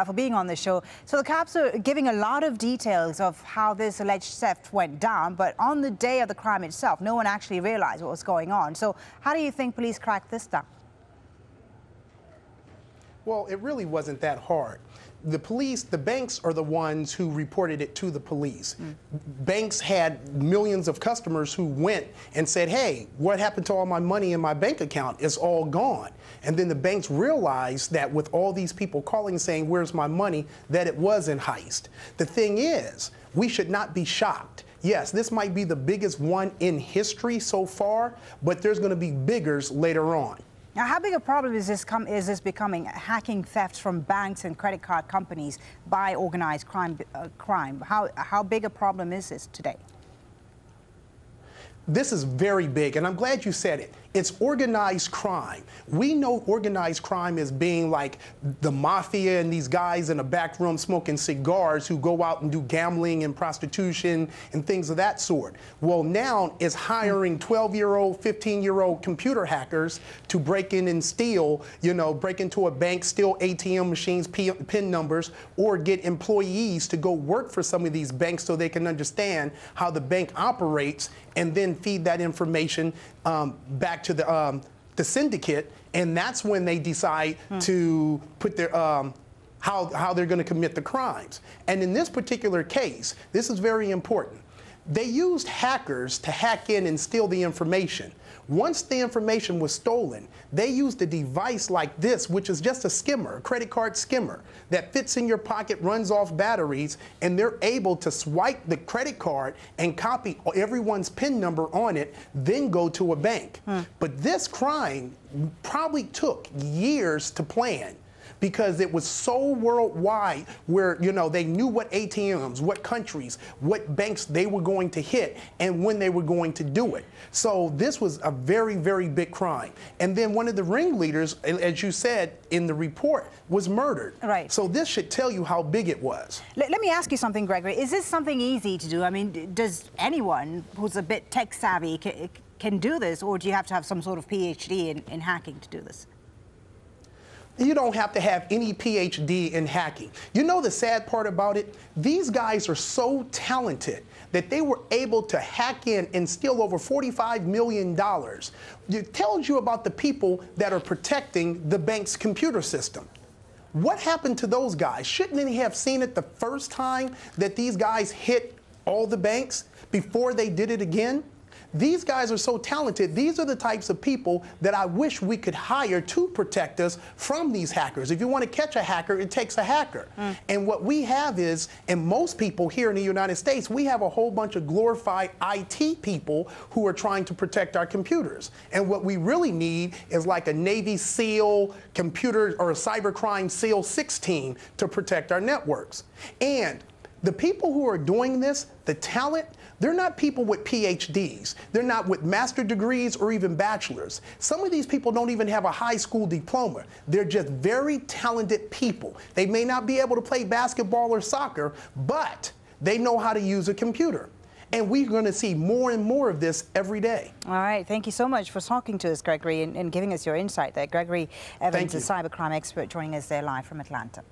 for being on the show. So the cops are giving a lot of details of how this alleged theft went down, but on the day of the crime itself, no one actually realized what was going on. So how do you think police cracked this down? Well, it really wasn't that hard. The banks are the ones who reported it to the police. Banks had millions of customers who went and said, hey, what happened to all my money in my bank account? It's all gone. And then the banks realized that with all these people calling saying, where's my money, that it was in heist. The thing is, we should not be shocked. Yes, this might be the biggest one in history so far, but there's going to be biggers later on. Now, how big a problem is this becoming, hacking thefts from banks and credit card companies by organized crime? How big a problem is this today? This is very big, and I'm glad you said it. It's organized crime. We know organized crime as being like the mafia and these guys in a back room smoking cigars who go out and do gambling and prostitution and things of that sort. Well, now it's hiring 12-year-old, 15-year-old computer hackers to break in and steal, break into a bank, steal ATM machines, PIN numbers, or get employees to go work for some of these banks so they can understand how the bank operates and then feed that information back to the syndicate, and that's when they decide to put their how they're going to commit the crimes. And in this particular case, this is very important. They used hackers to hack in and steal the information. Once the information was stolen, they used a device like this, which is just a skimmer, a credit card skimmer, that fits in your pocket, runs off batteries, and they're able to swipe the credit card and copy everyone's PIN number on it, then go to a bank. But this crime probably took years to plan, because it was so worldwide where, they knew what ATMs, what countries, what banks they were going to hit and when they were going to do it. So this was a very, very big crime. And then one of the ringleaders, as you said in the report, was murdered. Right. So this should tell you how big it was. Let me ask you something, Gregory. Is this something easy to do? I mean, does anyone who's a bit tech savvy can do this, or do you have to have some sort of PhD in hacking to do this? You don't have to have any PhD in hacking. You know the sad part about it? These guys are so talented that they were able to hack in and steal over $45 million. It tells you about the people that are protecting the bank's computer system. What happened to those guys? Shouldn't they have seen it the first time that these guys hit all the banks before they did it again? These guys are so talented. These are the types of people that I wish we could hire to protect us from these hackers. If you want to catch a hacker, it takes a hacker. And what we have is, and most people here in the United States, we have a whole bunch of glorified IT people who are trying to protect our computers. And what we really need is like a Navy SEAL computer or a cybercrime SEAL 6 team to protect our networks. And the people who are doing this, the talent, they're not people with PhDs. They're not with master degrees or even bachelors. Some of these people don't even have a high school diploma. They're just very talented people. They may not be able to play basketball or soccer, but they know how to use a computer. And we're going to see more and more of this every day. All right. Thank you so much for talking to us, Gregory, and giving us your insight there. Gregory Evans, a cybercrime expert, joining us there live from Atlanta.